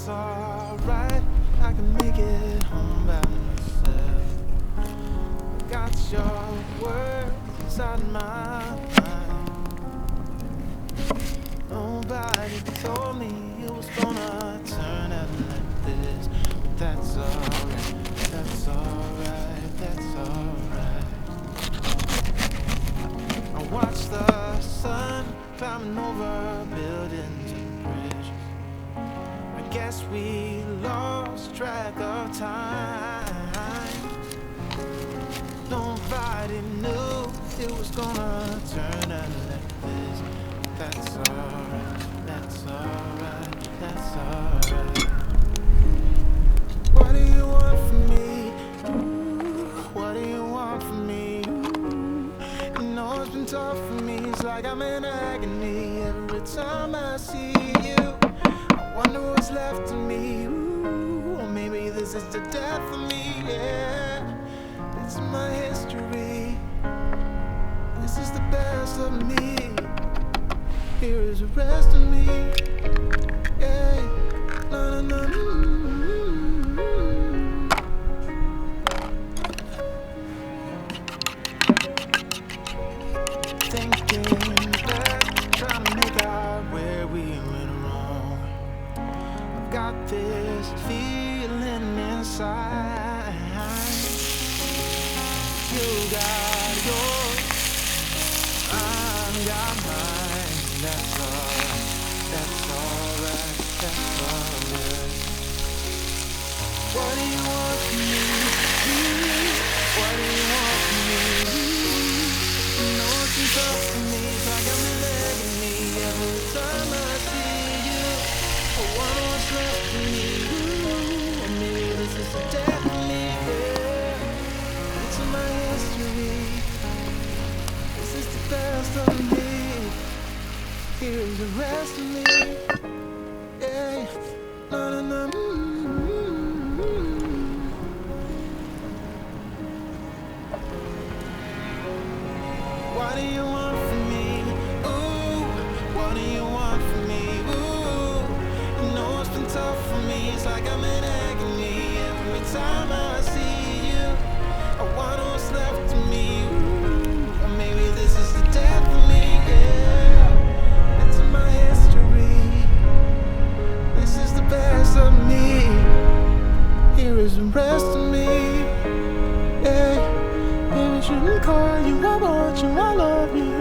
That's alright, I can make it home by myself. Got your words inside my mind. Nobody told me it was gonna turn out like this. But that's alright, that's alright, that's alright. I watch the sun climbing over buildings and bridges. I guess we lost track of time. Nobody knew it was gonna turn out like this. That's alright, that's alright, that's alright. What do you want from me? Ooh, what do you want from me? Ooh, you know it's been tough for me. It's like I'm in agony every time I see you. I wonder what's left of me. Ooh, or maybe this is the death of me. Yeah, it's my history. This is the best of me. Here is the rest of me. Yeah, na na na. Thinking back, trying to make out where we went wrong. I've got this feeling inside. You got yours, I've got mine. That's alright, that's alright, that's alright. What do you want from me? What do you want from me? You know it's been tough for me. It's like I'm in agony every time I see you. I wonder what's left of me. Ooh, or maybe this is the death of me. Yeah, it's in my history. This is the best of me. Here's the rest of me. Yeah, na na na. What do you want from me? Ooh, what do you want from me? Ooh, you know it's been tough for me. It's like I'm in agony every time I see you. I wonder what's left of me. Ooh, or maybe this is the death of me. Yeah, it's in my history. This is the best of me. Here is the rest of me. Yeah, baby, shouldn't call you. I want you. I love you.